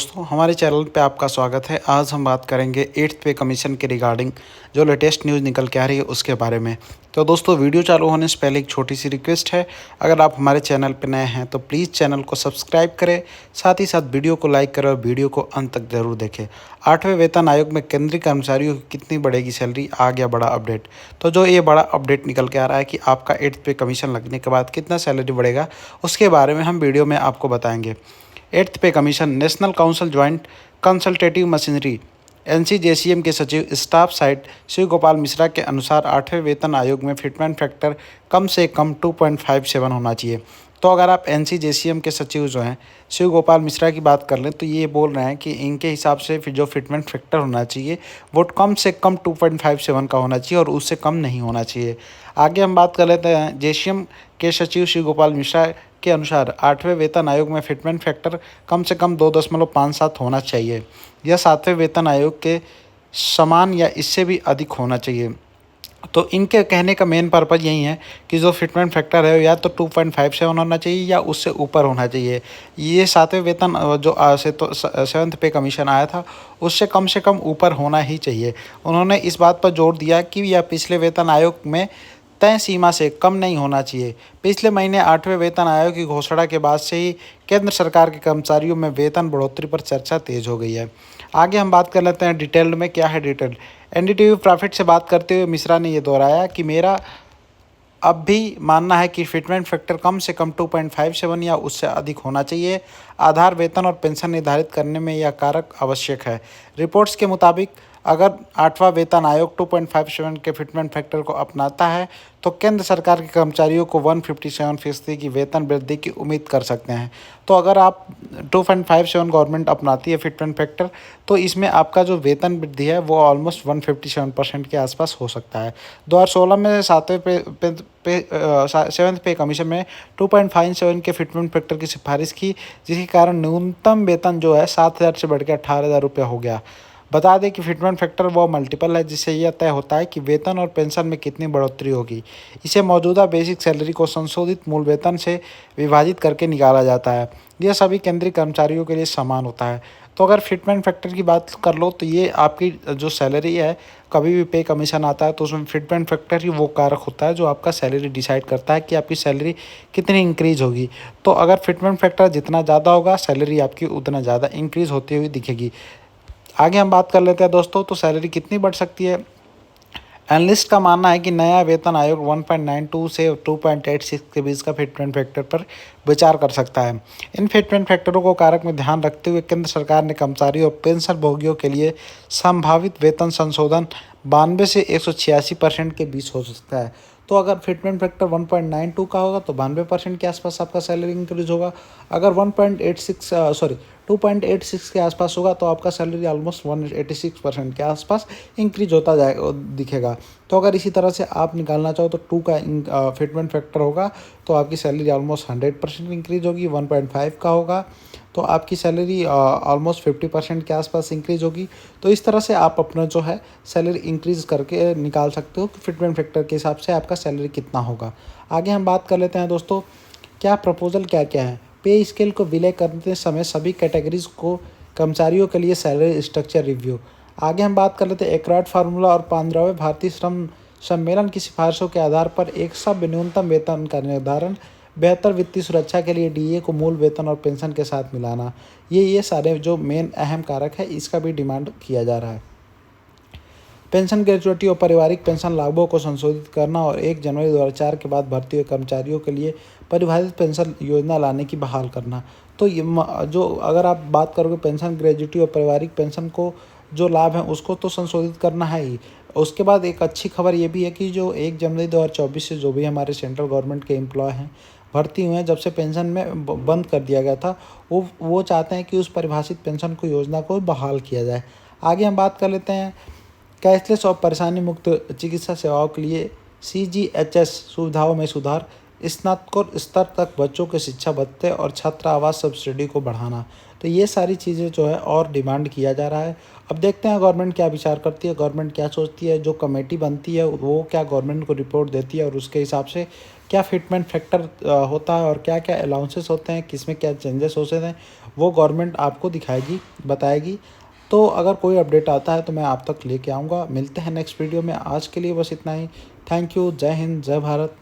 दोस्तों हमारे चैनल पे आपका स्वागत है। आज हम बात करेंगे 8th पे कमीशन के रिगार्डिंग जो लेटेस्ट न्यूज़ निकल के आ रही है उसके बारे में। तो दोस्तों वीडियो चालू होने से पहले एक छोटी सी रिक्वेस्ट है, अगर आप हमारे चैनल पे नए हैं तो प्लीज़ चैनल को सब्सक्राइब करें, साथ ही साथ वीडियो को लाइक करें और वीडियो को अंत तक ज़रूर देखें। 8वें वेतन आयोग में केंद्रीय कर्मचारियों की कितनी बढ़ेगी सैलरी, आ गया बड़ा अपडेट। तो जो ये बड़ा अपडेट निकल के आ रहा है कि आपका 8th पे कमीशन लगने के बाद कितना सैलरी बढ़ेगा, उसके बारे में हम वीडियो में आपको बताएंगे। 8th pay commission national council joint consultative machinery NCJCM के सचिव स्टाफ साइड शिव गोपाल मिश्रा के अनुसार 8वें वेतन आयोग में फिटमेंट फैक्टर कम से कम 2.57 होना चाहिए। तो अगर आप एनसीजेसीएम के सचिव जो हैं शिव गोपाल मिश्रा की बात कर लें तो ये बोल रहे हैं कि इनके हिसाब से फिर जो फिटमेंट फैक्टर होना चाहिए वो कम से कम 2.57 का होना चाहिए और उससे कम नहीं होना चाहिए। आगे हम बात कर लेते हैं जेसीएम के सचिव शिव गोपाल मिश्रा के अनुसार 8वें वेतन आयोग में फिटमेंट फैक्टर कम से कम 2.57 होना चाहिए। यह 7वें वेतन आयोग के समान या इससे भी अधिक होना चाहिए। तो इनके कहने का मेन पर्पज़ यही है कि जो फिटमेंट फैक्टर है या तो 2.57 होना चाहिए या उससे ऊपर होना चाहिए। ये 7वें वेतन जो से तो 7th पे कमीशन आया था उससे कम ऊपर होना ही चाहिए। उन्होंने इस बात पर जोर दिया कि यह पिछले वेतन आयोग में तय सीमा से कम नहीं होना चाहिए। पिछले महीने 8वें वेतन आयोग की घोषणा के बाद से ही केंद्र सरकार के कर्मचारियों में वेतन बढ़ोतरी पर चर्चा तेज हो गई है। आगे हम बात कर लेते हैं डिटेल्ड में, क्या है डिटेल। एनडीटीवी प्रॉफिट से बात करते हुए मिश्रा ने यह दोहराया कि मेरा अब भी मानना है कि फिटमेंट फैक्टर कम से कम 2.57 या उससे अधिक होना चाहिए। आधार वेतन और पेंशन निर्धारित करने में यह कारक आवश्यक है। रिपोर्ट्स के मुताबिक अगर 8वां वेतन आयोग 2.57 के फिटमेंट फैक्टर को अपनाता है तो केंद्र सरकार के कर्मचारियों को 157% की वेतन वृद्धि की उम्मीद कर सकते हैं। तो अगर आप 2.57 गवर्नमेंट अपनाती है फिटमेंट फैक्टर, तो इसमें आपका जो वेतन वृद्धि है वो ऑलमोस्ट 157% के आसपास हो सकता है। 2016 में 7वें पे कमीशन में 2.57 के फिटमेंट फैक्टर की सिफारिश की, जिसके कारण न्यूनतम वेतन जो है 7,000 से बढ़ के 18,000 रुपये हो गया। बता दें कि फिटमेंट फैक्टर वो मल्टीपल है जिससे यह तय होता है कि वेतन और पेंशन में कितनी बढ़ोतरी होगी। इसे मौजूदा बेसिक सैलरी को संशोधित मूल वेतन से विभाजित करके निकाला जाता है। यह सभी केंद्रीय कर्मचारियों के लिए समान होता है। तो अगर फिटमेंट फैक्टर की बात कर लो तो ये आपकी जो सैलरी है, कभी भी पे कमीशन आता है तो उसमें फिटमेंट फैक्टर ही वो कारक होता है जो आपका सैलरी डिसाइड करता है कि आपकी सैलरी कितनी इंक्रीज़ होगी। तो अगर फिटमेंट फैक्टर जितना ज़्यादा होगा सैलरी आपकी उतना ज़्यादा इंक्रीज़ होती हुई दिखेगी। आगे हम बात कर लेते हैं दोस्तों, तो सैलरी कितनी बढ़ सकती है। एनालिस्ट का मानना है कि नया वेतन आयोग 1.92 से 2.86 के बीच का फिटमेंट फैक्टर पर विचार कर सकता है। इन फिटमेंट फैक्टरों को कारक में ध्यान रखते हुए केंद्र सरकार ने कर्मचारियों और पेंशन भोगियों के लिए संभावित वेतन संशोधन 92 से 186% के बीच हो सकता है। तो अगर फिटमेंट फैक्टर 1.92 का होगा तो 92% के आसपास आपका सैलरी इंक्रीज होगा। अगर 2.86 के आसपास होगा तो आपका सैलरी ऑलमोस्ट 186% के आसपास इंक्रीज होता जाएगा दिखेगा। तो अगर इसी तरह से आप निकालना चाहो तो 2 का फिटमेंट फैक्टर होगा तो आपकी सैलरी ऑलमोस्ट 100% इंक्रीज होगी। 1.5 का होगा तो आपकी सैलरी ऑलमोस्ट 50% के आसपास इंक्रीज होगी। तो इस तरह से आप अपना जो है सैलरी इंक्रीज करके निकाल सकते हो कि फिटमेंट फैक्टर के हिसाब से आपका सैलरी कितना होगा। आगे हम बात कर लेते हैं दोस्तों, क्या प्रपोजल क्या क्या है। पे स्केल को विलय करते समय सभी कैटेगरीज को कर्मचारियों के लिए सैलरी स्ट्रक्चर रिव्यू। आगे हम बात कर लेते हैं एकराट फार्मूला और 15वें भारतीय श्रम सम्मेलन की सिफारिशों के आधार पर एक सब न्यूनतम वेतन का निर्धारण, बेहतर वित्तीय सुरक्षा के लिए डीए को मूल वेतन और पेंशन के साथ मिलाना, ये सारे जो मेन अहम कारक है इसका भी डिमांड किया जा रहा है। पेंशन ग्रेजुएटी और पारिवारिक पेंशन लाभों को संशोधित करना और 1 जनवरी 2004 के बाद भर्ती हुए कर्मचारियों के लिए परिभाषित पेंशन योजना लाने की बहाल करना। तो ये जो अगर आप बात करोगे पेंशन ग्रेजुएटी और पारिवारिक पेंशन को जो लाभ है उसको तो संशोधित करना है ही। उसके बाद एक अच्छी खबर ये भी है कि जो 1 जनवरी 2024 से जो भी हमारे सेंट्रल गवर्नमेंट के एम्प्लॉय हैं भर्ती हुए हैं, जब से पेंशन में बंद कर दिया गया था, वो चाहते हैं कि उस परिभाषित पेंशन को योजना को बहाल किया जाए। आगे हम बात कर लेते हैं कैशलेस और परेशानी मुक्त चिकित्सा सेवाओं के लिए CGHS सुविधाओं में सुधार, स्नातकोत्तर स्तर तक बच्चों के शिक्षा भत्ते और छात्र आवास सब्सिडी को बढ़ाना। तो ये सारी चीज़ें जो है और डिमांड किया जा रहा है। अब देखते हैं गवर्नमेंट क्या विचार करती है, गवर्नमेंट क्या सोचती है, जो कमेटी बनती है वो क्या गवर्नमेंट को रिपोर्ट देती है और उसके हिसाब से क्या फिटमेंट फैक्टर होता है और क्या क्या अलाउंसेस होते हैं, किसमें क्या चेंजेस होते हैं, वो गवर्नमेंट आपको दिखाएगी, बताएगी। तो अगर कोई अपडेट आता है तो मैं आप तक लेके आऊँगा। मिलते हैं नेक्स्ट वीडियो में, आज के लिए बस इतना ही। Thank you. जय हिंद, जय भारत।